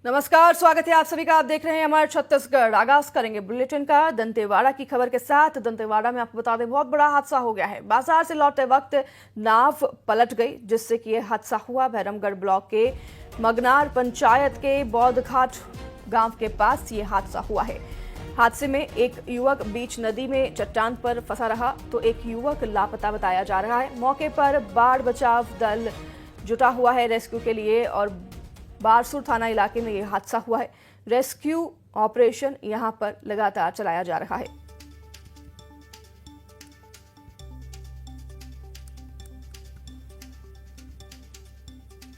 नमस्कार, स्वागत है आप सभी का। आप देख रहे हैं हमारे छत्तीसगढ़। आगाज करेंगे बुलेटिन का दंतेवाड़ा की खबर के साथ। दंतेवाड़ा में आपको बता दें, बहुत बड़ा हादसा हो गया है। बाजार से लौटते वक्त नाव पलट गई, जिससे कि यह हादसा हुआ। भैरमगढ़ ब्लॉक के मगनार पंचायत के बौद्धघाट गांव के पास ये हादसा हुआ है। हादसे में एक युवक बीच नदी में चट्टान पर फंसा रहा, तो एक युवक लापता बताया जा रहा है। मौके पर बाढ़ बचाव दल जुटा हुआ है रेस्क्यू के लिए, और बारसूर थाना इलाके में यह हादसा हुआ है। रेस्क्यू ऑपरेशन यहां पर लगातार चलाया जा रहा है।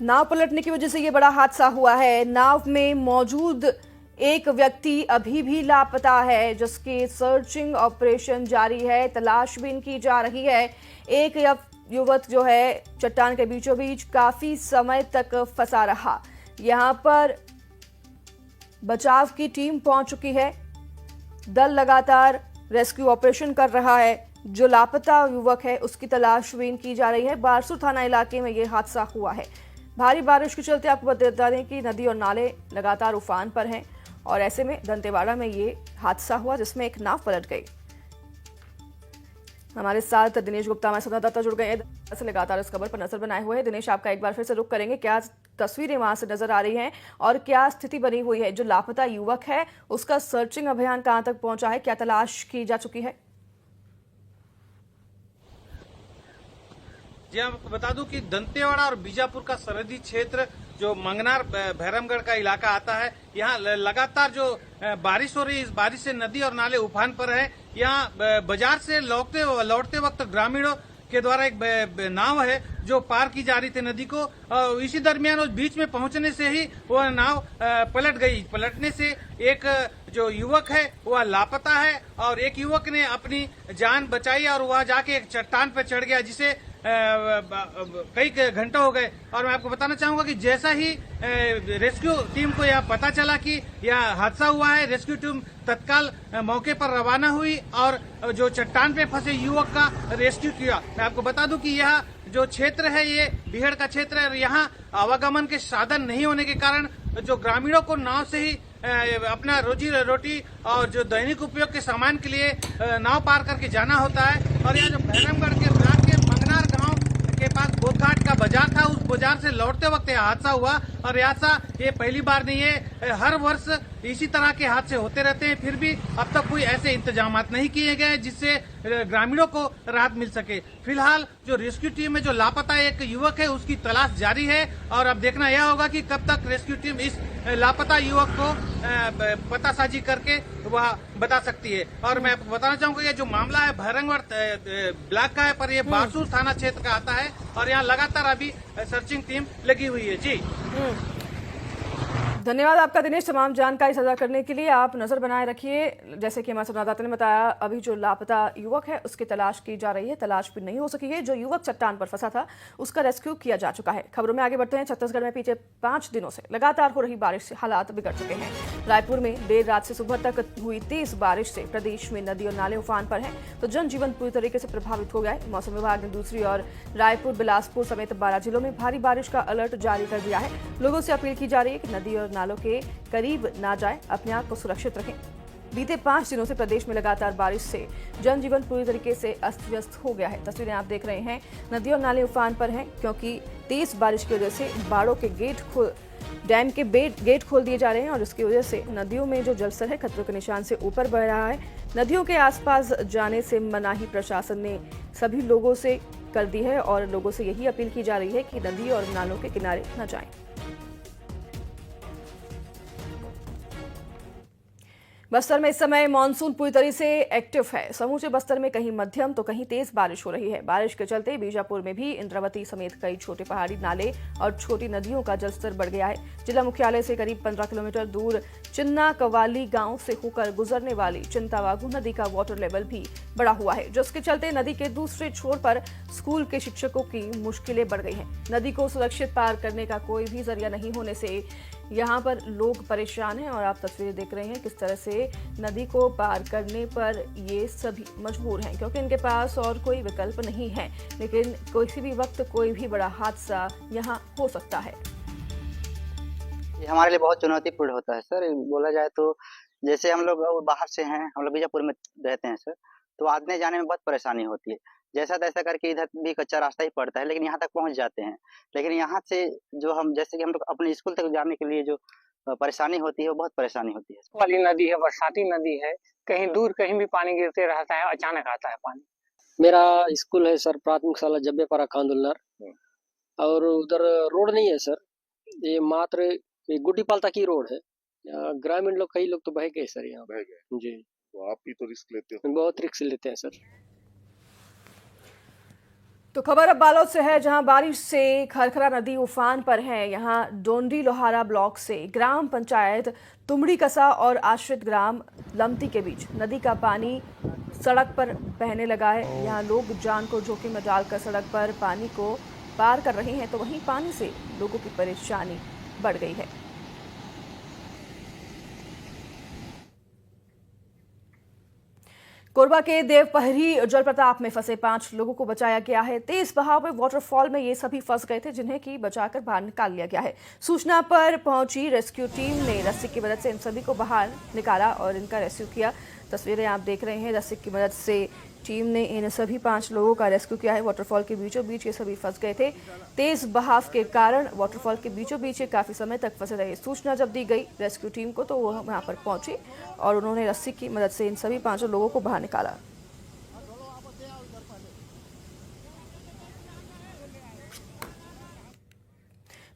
नाव पलटने की वजह से यह बड़ा हादसा हुआ है। नाव में मौजूद एक व्यक्ति अभी भी लापता है, जिसकी सर्चिंग ऑपरेशन जारी है, तलाशबीन की जा रही है। एक युवक जो है चट्टान के बीचों बीच काफी समय तक फंसा रहा। यहां पर बचाव की टीम पहुंच चुकी है। दल लगातार रेस्क्यू ऑपरेशन कर रहा है। जो लापता युवक है उसकी तलाशबीन की जा रही है। बारसूर थाना इलाके में यह हादसा हुआ है। भारी बारिश के चलते आपको बता दें कि नदी और नाले लगातार उफान पर हैं, और ऐसे में दंतेवाड़ा में ये हादसा हुआ, जिसमें एक नाव पलट गई। हमारे साथ दिनेश गुप्ता, हमारे संवाददाता, जुड़ गए हैं। लगातार इस खबर पर नजर बनाए हुए हैं। दिनेश, आपका एक बार फिर से रुख करेंगे, क्या तस्वीरें वहां से नजर आ रही हैं और क्या स्थिति बनी हुई है? जो लापता युवक है उसका सर्चिंग अभियान कहां तक पहुंचा है? क्या तलाश की जा चुकी है? जी, आपको बता दूं कि दंतेवाड़ा और बीजापुर का सरहदी क्षेत्र जो मंगनार भैरमगढ़ का इलाका आता है, यहाँ लगातार जो बारिश हो रही है, इस बारिश से नदी और नाले उफान पर है। यहाँ बाजार से लौटते वक्त ग्रामीणों के द्वारा एक नाव है जो पार की जा रही थी नदी को। इसी दरमियान उस बीच में पहुंचने से ही वह नाव पलट गई। पलटने से एक जो युवक है वह लापता है, और एक युवक ने अपनी जान बचाई और वह जाके एक चट्टान पर चढ़ गया, जिसे कई घंटे हो गए। और मैं आपको बताना चाहूंगा कि जैसा ही रेस्क्यू टीम को यह पता चला कि यह हादसा हुआ है, रेस्क्यू टीम तत्काल मौके पर रवाना हुई और जो चट्टान पे फंसे युवक का रेस्क्यू किया। मैं आपको बता दूं कि यह जो क्षेत्र है ये बीहड़ का क्षेत्र है, और यहाँ आवागमन के साधन नहीं होने के कारण जो ग्रामीणों को नाव से ही अपना रोजी रोटी और जो दैनिक उपयोग के सामान के लिए नाव पार करके जाना होता है। और यहाँ जो भैरमगढ़ के ब्लॉक के मंगनार गांव के पास बौद्धघाट का बाजार था, उस बाजार से लौटते वक्त यह हादसा हुआ। और हादसा ये पहली बार नहीं है, हर वर्ष इसी तरह के हादसे होते रहते हैं, फिर भी अब तक कोई ऐसे इंतजामात नहीं किए गए जिससे ग्रामीणों को राहत मिल सके। फिलहाल जो रेस्क्यू टीम में जो लापता एक युवक है उसकी तलाश जारी है, और अब देखना यह होगा कि कब तक रेस्क्यू टीम इस लापता युवक को पतासाजी करके वह बता सकती है। और मैं आपको बताना चाहूंगा ये जो मामला है भैरमगढ़ ब्लॉक का है, पर यह बारसूर थाना क्षेत्र का आता है, और यहाँ लगातार अभी सर्चिंग टीम लगी हुई है। जी, धन्यवाद आपका दिनेश, तमाम जानकारी साझा करने के लिए। आप नजर बनाए रखिए। जैसे कि हमारे संवाददाता ने बताया, अभी जो लापता युवक है उसकी तलाश की जा रही है। तलाश भी नहीं हो सकी है। जो युवक चट्टान पर फंसा था उसका रेस्क्यू किया जा चुका है। खबरों में आगे बढ़ते हैं। छत्तीसगढ़ में पिछले 5 दिनों से लगातार हो रही बारिश से हालात बिगड़ चुके हैं। रायपुर में देर रात से सुबह तक हुई तेज बारिश से प्रदेश में नदी और नाले उफान पर हैं, तो जनजीवन पूरी तरीके से प्रभावित हो गया है। मौसम विभाग ने दूसरी ओर रायपुर, बिलासपुर समेत 12 जिलों में भारी बारिश का अलर्ट जारी कर दिया है। लोगों से अपील की जा रही है कि नदी और नालों के करीब ना जाएं, अपने आप को सुरक्षित रखें। बीते 5 दिनों से प्रदेश में लगातार बारिश से जनजीवन पूरी तरीके से अस्त व्यस्त हो गया है। तस्वीरें आप देख रहे हैं। नदी और नाले उफान पर हैं, क्योंकि तेज बारिश की वजह से बाड़ों के डैम के गेट खोल दिए जा रहे हैं, और इसकी वजह से नदियों में जो जलस्तर है खतरे के निशान से ऊपर बढ़ रहा है। नदियों के आसपास जाने से मनाही प्रशासन ने सभी लोगों से कर दी है, और लोगों से यही अपील की जा रही है कि नदी और नालों के किनारे न जाएं। बस्तर में इस समय मानसून पूरी तरह से एक्टिव है। समूचे बस्तर में कहीं मध्यम तो कहीं तेज बारिश हो रही है। बारिश के चलते बीजापुर में भी इंद्रावती समेत कई छोटे पहाड़ी नाले और छोटी नदियों का जलस्तर बढ़ गया है। जिला मुख्यालय से करीब 15 किलोमीटर दूर चिन्ना कवाली गांव से होकर गुजरने वाली चिंतावागू नदी का वाटर लेवल भी बढ़ा हुआ है, जिसके चलते नदी के दूसरे छोर पर स्कूल के शिक्षकों की मुश्किलें बढ़ गई हैं। नदी को सुरक्षित पार करने का कोई भी जरिया नहीं होने से यहाँ पर लोग परेशान हैं, और आप तस्वीरें देख रहे हैं किस तरह से नदी को पार करने पर ये सभी मजबूर हैं, क्योंकि इनके पास और कोई विकल्प नहीं है। लेकिन किसी भी वक्त कोई भी बड़ा हादसा यहाँ हो सकता है। ये हमारे लिए बहुत चुनौतीपूर्ण होता है सर। बोला जाए तो जैसे हम लोग बाहर से हैं, हम लोग बीजापुर में रहते हैं सर, तो आने जाने में बहुत परेशानी होती है। जैसा तैसा करके इधर भी कच्चा रास्ता ही पड़ता है, लेकिन यहाँ तक पहुँच जाते हैं। लेकिन यहाँ से जो हम जैसे कि हम लोग अपने स्कूल तक जाने के लिए जो परेशानी होती है, वो बहुत परेशानी होती है। वाली नदी है, बरसाती नदी है, कहीं दूर कहीं भी पानी गिरते रहता है, अचानक आता है पानी। मेरा स्कूल है सर प्राथमिक शाला जब्बेपारा खांदुलनर, और उधर रोड नहीं है सर। ये मात्र ये गुड्डीपाल तक ही रोड है। ग्रामीण लोग कई लोग तो बह गए सर, यहाँ बह गए जी तो आप ही तो रिस्क लेते हो। बहुत रिस्क लेते हैं सर। तो खबर अब बालोद से है, जहां बारिश से खरखरा नदी उफान पर है। यहां डोंडी लोहारा ब्लॉक से ग्राम पंचायत तुमड़ी कसा और आश्रित ग्राम लमती के बीच नदी का पानी सड़क पर बहने लगा है। यहां लोग जान को जोखिम में डालकर सड़क पर पानी को पार कर रहे हैं, तो वहीं पानी से लोगों की परेशानी बढ़ गई है। कोरबा के देवपहरी जलप्रताप में फंसे 5 लोगों को बचाया गया है। तेज बहाव में वाटरफॉल में ये सभी फंस गए थे, जिन्हें की बचाकर बाहर निकाल लिया गया है। सूचना पर पहुंची रेस्क्यू टीम ने रस्सी की मदद से इन सभी को बाहर निकाला और इनका रेस्क्यू किया। तस्वीरें आप देख रहे हैं, रस्सी की मदद से टीम ने इन सभी 5 लोगों का रेस्क्यू किया है। वाटरफॉल के बीचों बीच ये सभी फंस गए थे। तेज बहाव के कारण वाटरफॉल के बीचों बीच काफी समय तक फंसे रहे। सूचना जब दी गई रेस्क्यू टीम को, तो वो वहां पर पहुंची और उन्होंने रस्सी की मदद से इन सभी 5 लोगों को बाहर निकाला।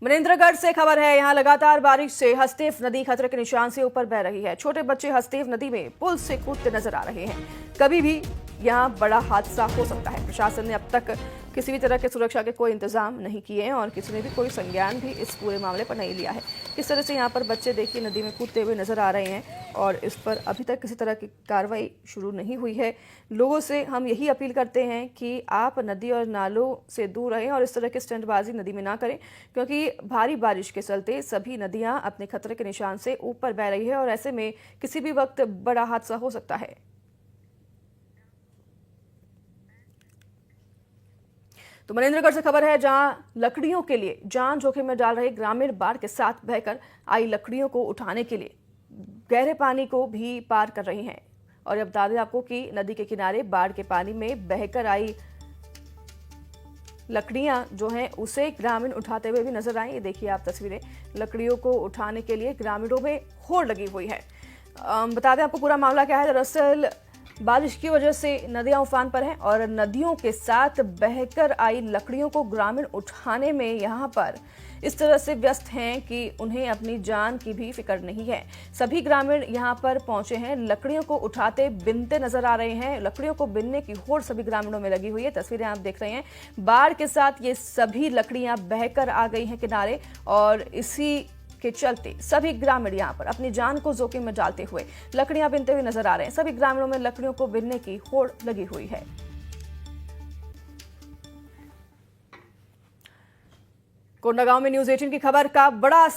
मनेंद्रगढ़ से खबर है, यहाँ लगातार बारिश से हसदेव नदी खतरे के निशान से ऊपर बह रही है। छोटे बच्चे हसदेव नदी में पुल से कूदते नजर आ रहे हैं। कभी भी यहाँ बड़ा हादसा हो सकता है। प्रशासन ने अब तक किसी भी तरह के सुरक्षा के कोई इंतजाम नहीं किए हैं और किसी ने भी कोई संज्ञान भी इस पूरे मामले पर नहीं लिया है। किस तरह से यहाँ पर बच्चे देखिए नदी में कूदते हुए नजर आ रहे हैं और इस पर अभी तक किसी तरह की कार्रवाई शुरू नहीं हुई है। लोगों से हम यही अपील करते हैं कि आप नदी और नालों से दूर रहें और इस तरह की स्टंटबाजी नदी में ना करें, क्योंकि भारी बारिश के चलते सभी नदियां अपने खतरे के निशान से ऊपर बह रही है और ऐसे में किसी भी वक्त बड़ा हादसा हो सकता है। तो मनेंद्रगढ़ से खबर है, जहां लकड़ियों के लिए जान जोखिम में डाल रहे ग्रामीण बाढ़ के साथ बहकर आई लकड़ियों को उठाने के लिए गहरे पानी को भी पार कर रही हैं। और अब बता दें आपको कि नदी के किनारे बाढ़ के पानी में बहकर आई लकड़ियां जो हैं उसे ग्रामीण उठाते हुए भी नजर आई। ये देखिए आप तस्वीरें, लकड़ियों को उठाने के लिए ग्रामीणों में होड़ लगी हुई है। बता दें आपको पूरा मामला क्या है। दरअसल बारिश की वजह से नदियां उफान पर हैं और नदियों के साथ बहकर आई लकड़ियों को ग्रामीण उठाने में यहां पर इस तरह से व्यस्त हैं कि उन्हें अपनी जान की भी फिक्र नहीं है। सभी ग्रामीण यहां पर पहुंचे हैं, लकड़ियों को उठाते बिनते नजर आ रहे हैं। लकड़ियों को बिनने की होड़ सभी ग्रामीणों में लगी हुई है। तस्वीरें आप देख रहे हैं, बाढ़ के साथ ये सभी लकड़ियां बहकर आ गई हैं किनारे और इसी के चलते सभी ग्रामीण यहां पर अपनी जान को जोखिम में डालते हुए लकड़ियां बिनते हुए नजर आ रहे हैं। सभी ग्रामीणों में लकड़ियों को बिनने की होड़ लगी हुई है। कोंडागांव में न्यूज़ 18 की खबर का बड़ा असर